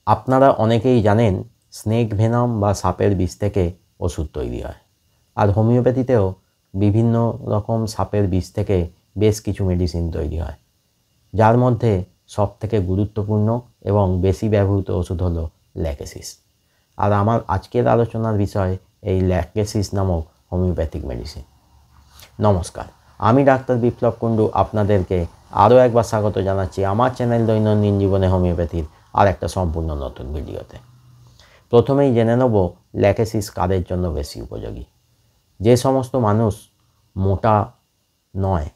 আপনারা অনেকেই জানেন স্নেক ভেনম বা সাপের বিষ থেকে ওষুধ তৈরি হয়। আর হোমিওপ্যাথিতেও বিভিন্ন রকম সাপের বিষ থেকে বেশ কিছু মেডিসিন তৈরি হয়, যার মধ্যে সবথেকে গুরুত্বপূর্ণ এবং বেশি ব্যবহৃত ওষুধ হলো ল্যাকেসিস। আর আমার আজকের আলোচনার বিষয় এই ল্যাকেসিস নামক হোমিওপ্যাথিক মেডিসিন। নমস্কার, আমি ডাক্তার বিপ্লব কুণ্ডু আপনাদেরকে আরও একবার স্বাগত জানাচ্ছি আমার চ্যানেল দৈনন্দিন জীবনে হোমিওপ্যাথির আর একটা সম্পূর্ণ নতুন ভিডিওতে। প্রথমেই জেনে নেব ল্যাকেসিস কাদের জন্য বেশি উপযোগী। যে সমস্ত মানুষ মোটা নয়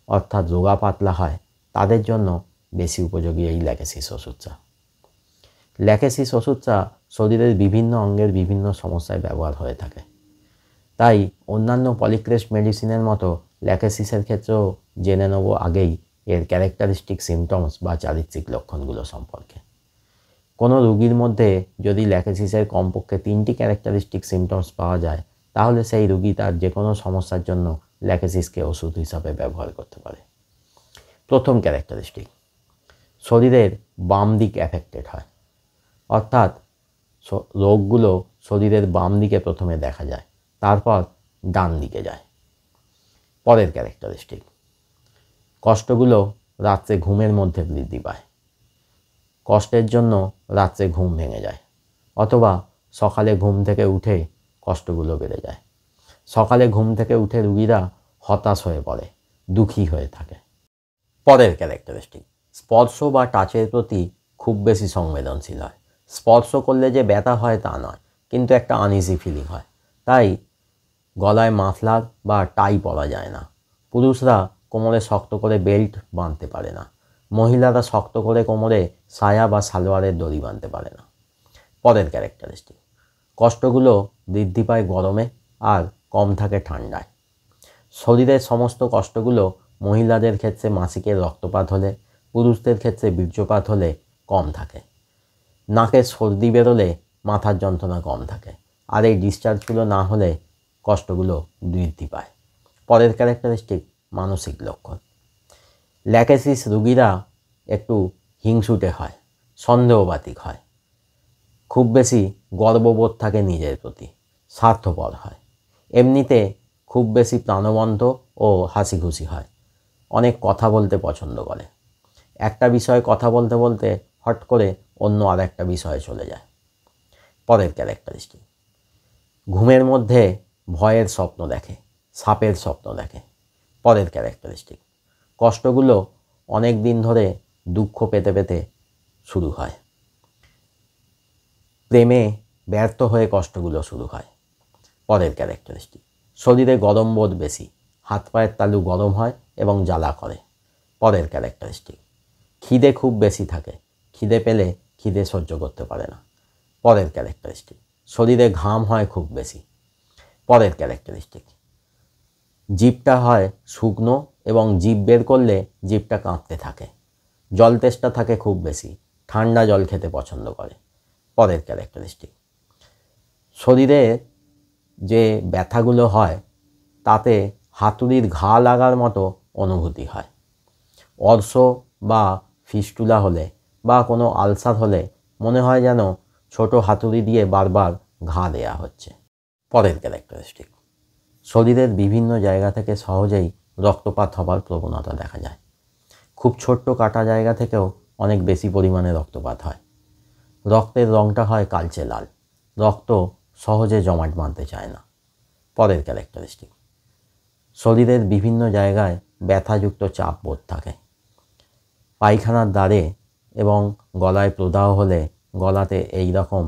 অর্থাৎ রোগা পাতলা হয় তাদের জন্য বেশি উপযোগী এই ল্যাকেসিস ওষুধটা। ল্যাকেসিস ওষুধটা শরীরের বিভিন্ন অঙ্গের বিভিন্ন সমস্যায় ব্যবহার হয়ে থাকে, তাই অন্যান্য পলিক্রেস্ট মেডিসিনের মতো ল্যাকেসিসের ক্ষেত্রেও জেনে নেব আগেই এর ক্যারেক্টারিস্টিক সিমটমস বা চারিত্রিক লক্ষণগুলো সম্পর্কে। কোনো রোগীর মধ্যে যদি ল্যাকেসিসের কমপক্ষে 3টি ক্যারেক্টারিস্টিক সিমটমস পাওয়া যায় তাহলে সেই রোগী তার যে কোনো সমস্যার জন্য ল্যাকেসিসকে ওষুধ হিসাবে ব্যবহার করতে পারে। প্রথম ক্যারেক্টারিস্টিক, শরীরের বাম দিক অ্যাফেক্টেড হয়, অর্থাৎ রোগগুলো শরীরের বাম দিকে প্রথমে দেখা যায়, তারপর ডান দিকে যায়। পরের ক্যারেক্টারিস্টিক, কষ্টগুলো রাত্রে ঘুমের মধ্যে বৃদ্ধি পায়। কষ্টের জন্য রাত্রে ঘুম ভেঙে যায়, অথবা সকালে ঘুম থেকে উঠে কষ্টগুলো বেড়ে যায়। সকালে ঘুম থেকে উঠে রোগীরা হতাশ হয়ে পড়ে, দুঃখী হয়ে থাকে। পরের ক্যারেক্টারিস্টিক, স্পর্শ বা টাচের প্রতি খুব বেশি সংবেদনশীল হয়। স্পর্শ করলে যে ব্যথা হয় তা নয়, কিন্তু একটা আনইজি ফিলিং হয়। তাই গলায় মাফলার বা টাই পরা যায় না। পুরুষরা কোমরে শক্ত করে বেল্ট বাঁধতে পারে না। মহিলারা শক্ত করে কোমরে সায়া বা সালোয়ারের দড়ি বাঁধতে পারে না। পরের ক্যারেক্টারিস্টিক, কষ্টগুলো বৃদ্ধি পায় গরমে আর কম থাকে ঠান্ডায়। শরীরের সমস্ত কষ্টগুলো মহিলাদের ক্ষেত্রে মাসিকের রক্তপাত হলে, পুরুষদের ক্ষেত্রে বীর্যপাত হলে কম থাকে। নাকের সর্দি বেরোলে মাথার যন্ত্রণা কম থাকে, আর এই ডিসচার্জগুলো না হলে কষ্টগুলো বৃদ্ধি পায়। পরের ক্যারেক্টারিস্টিক, মানসিক লক্ষণ। ল্যাকেসিস রোগীরা একটু হিংসুটে হয়, সন্দেহবাতিক হয়, খুব বেশি গর্ববোধ থাকে নিজের প্রতি, স্বার্থপর হয়, এমনিতে খুব বেশি প্রাণবন্ত ও হাসি খুশি হয়, অনেক কথা বলতে পছন্দ করে। একটা বিষয়ে কথা বলতে বলতে হট করে অন্য আর একটা বিষয়ে চলে যায়। পরের ক্যারেক্টারিস্টিক, ঘুমের মধ্যে ভয়ের স্বপ্ন দেখে, সাপের স্বপ্ন দেখে। পরের ক্যারেক্টারিস্টিক, কষ্টগুলো অনেক দিন ধরে দুঃখ পেতে পেতে শুরু হয়। প্রেমে ব্যর্থ হয়ে কষ্টগুলো শুরু হয়। পরের ক্যারেক্টারিস্টিক, শরীরে গরম বোধ বেশি, হাত পায়ের তালু গরম হয় এবং জ্বালা করে। পরের ক্যারেক্টারিস্টিক, খিদে খুব বেশি থাকে, খিদে পেলে খিদে সহ্য করতে পারে না। পরের ক্যারেক্টারিস্টিক, শরীরে ঘাম হয় খুব বেশি। পরের ক্যারেক্টারিস্টিক, জিভটা হয় শুকনো এবং জিভ বের করলে জিভটা কাঁপতে থাকে। জল তেষ্টা থাকে খুব বেশি, ঠান্ডা জল খেতে পছন্দ করে। পরের ক্যারেক্টারিস্টিক, শরীরে যে ব্যথাগুলো হয় তাতে হাতুড়ির ঘা লাগার মতো অনুভূতি হয়। অর্শ বা ফিস্টুলা হলে বা কোনো আলসার হলে মনে হয় যেন ছোট হাতুড়ি দিয়ে বারবার ঘা দেয়া হচ্ছে। পরের ক্যারেক্টারিস্টিক, শরীরের বিভিন্ন জায়গা থেকে সহজেই রক্তপাত হবার প্রবণতা দেখা যায়। খুব ছোট্ট কাটা জায়গা থেকেও অনেক বেশি পরিমাণে রক্তপাত হয়। রক্তের রঙটা হয় কালচে লাল, রক্ত সহজে জমাট বাঁধতে চায় না। পরের ক্যারেক্টারিস্টিক, শরীরের বিভিন্ন জায়গায় ব্যথাযুক্ত চাপ বোধ থাকে। পায়খানার দ্বারে এবং গলায় প্রদাহ হলে গলাতে এই রকম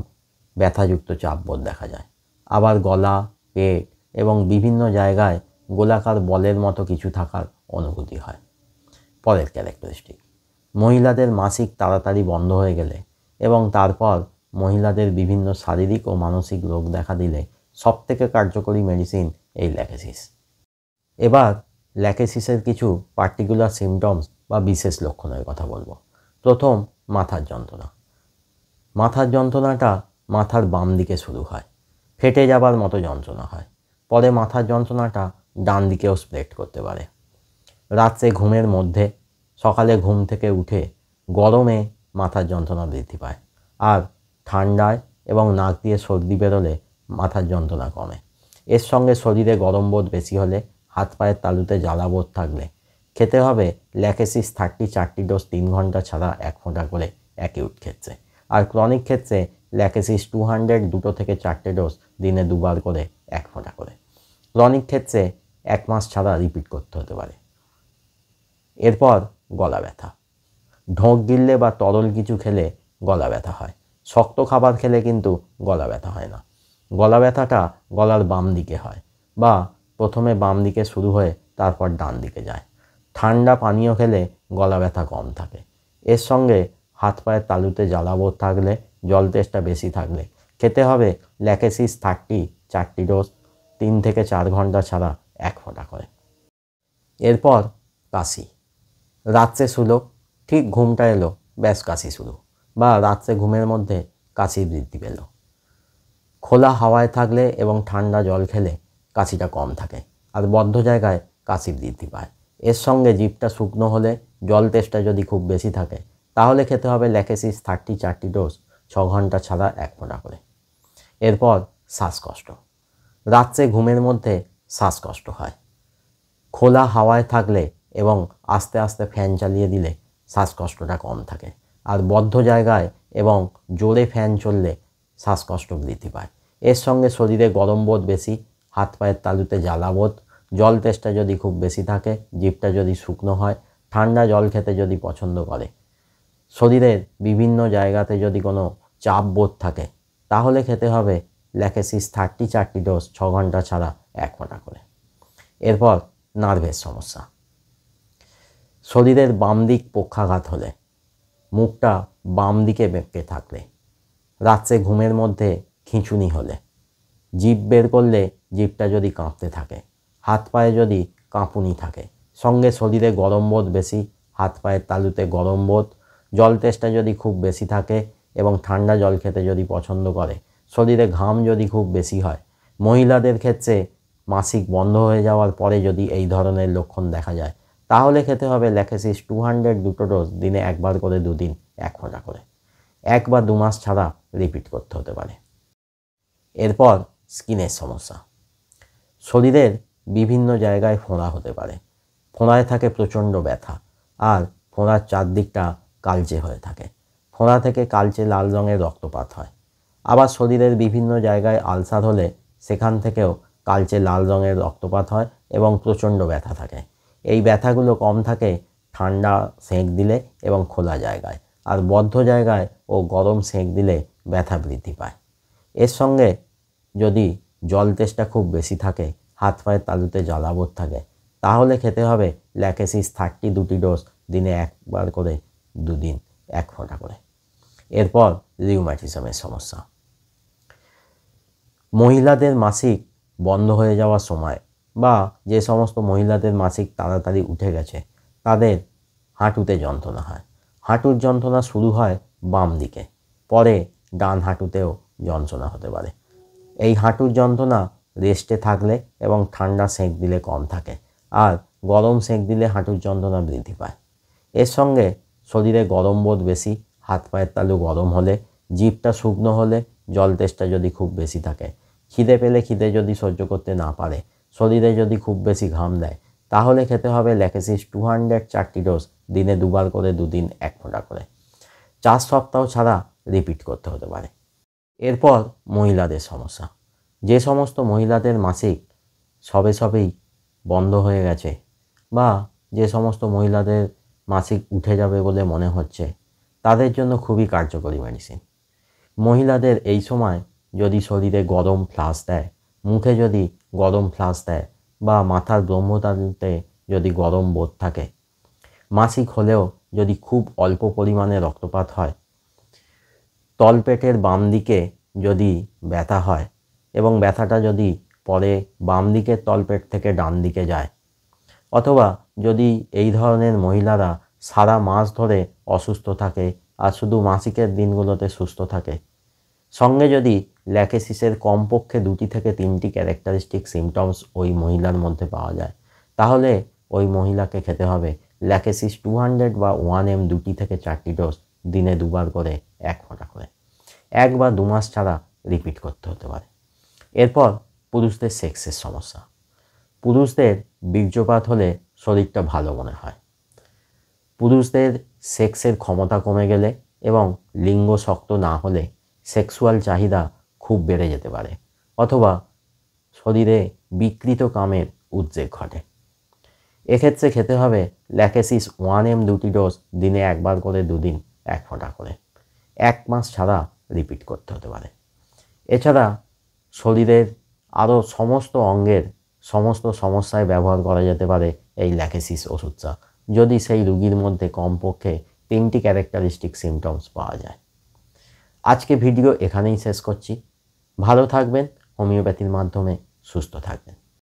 ব্যথাযুক্ত চাপ বোধ দেখা যায়। আবার গলা, পেট এবং বিভিন্ন জায়গায় গোলাকার বলের মতো কিছু থাকার অনুভূতি হয়। পরের ক্যারেক্টারিস্টিক, মহিলাদের মাসিক তাড়াতাড়ি বন্ধ হয়ে গেলে এবং তারপর মহিলাদের বিভিন্ন শারীরিক ও মানসিক রোগ দেখা দিলে সবথেকে কার্যকরী মেডিসিন এই ল্যাকেসিস। এবার ল্যাকেসিসের কিছু পার্টিকুলার সিমটমস বা বিশেষ লক্ষণের কথা বলবো। প্রথম, মাথার যন্ত্রণা। মাথার যন্ত্রণাটা মাথার বাম দিকে শুরু হয়, ফেটে যাবার মতো যন্ত্রণা হয়। পরে মাথার যন্ত্রণাটা ডান দিকেও স্প্রেড করতে পারে। রাত্রে ঘুমের মধ্যে, সকালে ঘুম থেকে উঠে গরমে মাথার যন্ত্রণা বৃদ্ধি পায়। আর ঠান্ডায় এবং নাক দিয়ে সর্দি বেরোলে মাথার যন্ত্রণা কমে। এর সঙ্গে শরীরে গরম বোধ বেশি হলে, হাত পায়ের তালুতে জ্বালা বোধ থাকলে খেতে হবে ল্যাকেসিস 30 4টি ডোজ 3 ঘন্টা ছাড়া 1 ফোঁটা করে অ্যাকিউট ক্ষেত্রে। আর ক্রনিক ক্ষেত্রে ল্যাকেসিস 200 2 থেকে 4টে ডোজ দিনে 2 বার করে 1 ফোঁটা করে। ক্রনিক ক্ষেত্রে 1 মাস ছাড়া রিপিট করতে হতে পারে। এরপর গলা ব্যথা। ঢোক গিললে বা তরল কিছু খেলে গলা ব্যথা হয়। শক্ত খাবার খেলে কিন্তু গলা ব্যথা হয় না। গলা ব্যথাটা গলার বাম দিকে হয়, বা প্রথমে বাম দিকে শুরু হয়ে তারপর ডান দিকে যায়। ঠান্ডা পানীয় খেলে গলা ব্যথা কম থাকে। এর সঙ্গে হাত পায়ের তালুতে জ্বালাবোধ থাকলে, জল তেষ্টা বেশি থাকলে খেতে হবে ল্যাকেসিস 30 4টি ডোজ 3 থেকে 4 ঘন্টা ছাড়া 1 ফোঁটা করে। এরপর কাশি। রাত্রে শুলো, ঠিক ঘুমটা এলো, ব্যাস কাশি শুরু, বা রাত্রে ঘুমের মধ্যে কাশি বৃদ্ধি পেল। খোলা হাওয়ায় থাকলে এবং ঠান্ডা জল খেলে কাশিটা কম থাকে, আর বদ্ধ জায়গায় কাশি বৃদ্ধি পায়। এর সঙ্গে জিভটা শুকনো হলে, জল তেষ্টা যদি খুব বেশি থাকে, তাহলে খেতে হবে ল্যাকেসিস 30 4টি ডোজ 6 ঘন্টা ছাড়া 1 ফোঁটা করে। এরপর শ্বাসকষ্ট। রাত্রে ঘুমের মধ্যে শ্বাসকষ্ট হয়। খোলা হাওয়ায় থাকলে এবং আস্তে আস্তে ফ্যান চালিয়ে দিলে শ্বাসকষ্টটা কম থাকে, আর বদ্ধ জায়গায় এবং জোরে ফ্যান চললে শ্বাসকষ্ট বৃদ্ধি পায়। এর সঙ্গে শরীরে গরম বোধ বেশি, হাত পায়ের তালুতে জ্বালা বোধ, জল তেষ্টা যদি খুব বেশি থাকে, জিভটা যদি শুকনো হয়, ঠান্ডা জল খেতে যদি পছন্দ করে, শরীরের বিভিন্ন জায়গাতে যদি কোনো চাপ বোধ থাকে, তাহলে খেতে হবে ল্যাকেসিস 30 4টি ডোজ 6 ঘন্টা ছাড়া 1 ফোঁটা করে। এরপর নার্ভের সমস্যা। শরীরের বাম দিক পক্ষাঘাত হলে, মুখটা বাম দিকে বেঁকে থাকলে, রাত্রে ঘুমের মধ্যে খিঁচুনি হলে, জিভ বের করলে জিভটা যদি কাঁপতে থাকে, হাত পায়ে যদি কাঁপুনি থাকে, সঙ্গে শরীরে গরম বোধ বেশি, হাত পায়ের তালুতে গরম বোধ, জল তেষ্টা যদি খুব বেশি থাকে এবং ঠান্ডা জল খেতে যদি পছন্দ করে, শরীরে ঘাম যদি খুব বেশি হয়, মহিলাদের ক্ষেত্রে মাসিক বন্ধ হয়ে যাওয়ার পরে যদি এই ধরনের লক্ষণ দেখা যায়, তাহলে খেতে হবে ল্যাকেসিস 200 2টো ডোজ দিনে 1 বার করে 2 দিন 1 ফোঁটা করে। 1 বা 2 মাস ছাড়া রিপিট করতে হতে পারে। এরপর স্কিনের সমস্যা। শরীরের বিভিন্ন জায়গায় ফোঁড়া হতে পারে। ফোঁড়ায় থাকে প্রচণ্ড ব্যথা, আর ফোঁড়ার চারদিকটা কালচে হয়ে থাকে। ফোঁড়া থেকে কালচে লাল রঙের রক্তপাত হয়। আবার শরীরের বিভিন্ন জায়গায় আলসার হলে সেখান থেকেও কালচে লাল রঙের রক্তপাত হয় এবং প্রচণ্ড ব্যথা থাকে। এই ব্যথাগুলো কম থাকে ঠান্ডা সেঁক দিলে এবং খোলা জায়গায়, আর বদ্ধ জায়গায় ও গরম সেঁক দিলে ব্যথা বৃদ্ধি পায়। এর সঙ্গে যদি জল তেষ্টা খুব বেশি থাকে, হাত পায়ের তালুতে জ্বালাবোধ থাকে, তাহলে খেতে হবে ল্যাকেসিস 30 2টি ডোজ দিনে 1 বার করে 2 দিন 1 ফোঁটা করে। এরপর রিউম্যাটিজমের সমস্যা। মহিলাদের মাসিক বন্ধ হয়ে যাওয়ার সময়, বা যে সমস্ত মহিলাদের মাসিক তাড়াতাড়ি উঠে গেছে, তাদের হাঁটুতে যন্ত্রণা হয়। হাঁটুর যন্ত্রণা শুরু হয় বাম দিকে, পরে ডান হাঁটুতেও যন্ত্রণা হতে পারে। এই হাঁটুর যন্ত্রণা রেস্টে থাকলে এবং ঠান্ডা সেঁক দিলে কম থাকে, আর গরম সেঁক দিলে হাঁটুর যন্ত্রণা বৃদ্ধি পায়। এর সঙ্গে শরীরে গরম বোধ বেশি, হাত পায়ের তালু গরম হলে, জিভটা শুকনো হলে, জল তেষ্টা যদি খুব বেশি থাকে, খিদে পেলে খিদে যদি সহ্য করতে না পারে, শরীরে যদি খুব বেশি ঘাম দেয়, তাহলে খেতে হবে ল্যাকেসিস 200 4টি ডোজ দিনে 2 বার করে 2 দিন 1 ফোঁটা করে। 4 সপ্তাহ ছাড়া রিপিট করতে হতে পারে। এরপর মহিলাদের সমস্যা। যে সমস্ত মহিলাদের মাসিক সবেই বন্ধ হয়ে গেছে, বা যে সমস্ত মহিলাদের মাসিক উঠে যাবে বলে মনে হচ্ছে, তাদের জন্য খুবই কার্যকরী মেডিসিন। মহিলাদের এই সময় যদি শরীরে গরম ফ্লাশ দেয়, মুখে যদি গরম ফ্লাশ দেয়, বা মাথার ব্রহ্মতালুতে যদি গরম বোধ থাকে, মাসিক হলেও যদি খুব অল্প পরিমাণে রক্তপাত হয়, তলপেটের বাম দিকে যদি ব্যথা হয় এবং ব্যথাটা যদি পরে বাম দিকের তলপেট থেকে ডান দিকে যায়, অথবা যদি এই ধরনের মহিলারা সারা মাস ধরে অসুস্থ থাকে আর শুধু মাসিকের দিনগুলোতে সুস্থ থাকে, সঙ্গে যদি ল্যাকেসিসের কমপক্ষে 2টি থেকে 3টি ক্যারেক্টারিস্টিক সিমটমস ওই মহিলার মধ্যে পাওয়া যায়, তাহলে ওই মহিলাকে খেতে হবে ল্যাকেসিস 200 বা 1M 2টি থেকে 4টি ডোজ দিনে 2 বার করে 1 ফোঁটা করে। 1 বা 2 মাস ছাড়া রিপিট করতে হতে পারে। এরপর পুরুষদের সেক্সের সমস্যা। পুরুষদের বীর্যপাত হলে শরীরটা ভালো মনে হয়। পুরুষদের সেক্সের ক্ষমতা কমে গেলে এবং লিঙ্গ শক্ত না হলে সেক্সুয়াল চাহিদা খুব বেড়ে যেতে পারে, অথবা শরীরে বিকৃত কামের উদ্রেক ঘটে। এক্ষেত্রে খেতে হবে ল্যাকেসিস 1M 2টি ডোজ, দিনে 1 বার করে 2 দিন 1 ফোঁটা করে। 1 মাস ছাড়া রিপিট করতে হতে পারে। এছাড়া শরীরের আরও সমস্ত অঙ্গের সমস্ত সমস্যায় ব্যবহার করা যেতে পারে এই ল্যাকেসিস ওষুধটা, যদি সেই রোগীর মধ্যে কমপক্ষে 3টি ক্যারেক্টারিস্টিক সিমটমস পাওয়া যায়। আজকে ভিডিও এখানেই শেষ করছি। ভালো থাকবেন, হোমিওপ্যাথির মাধ্যমে সুস্থ থাকবেন।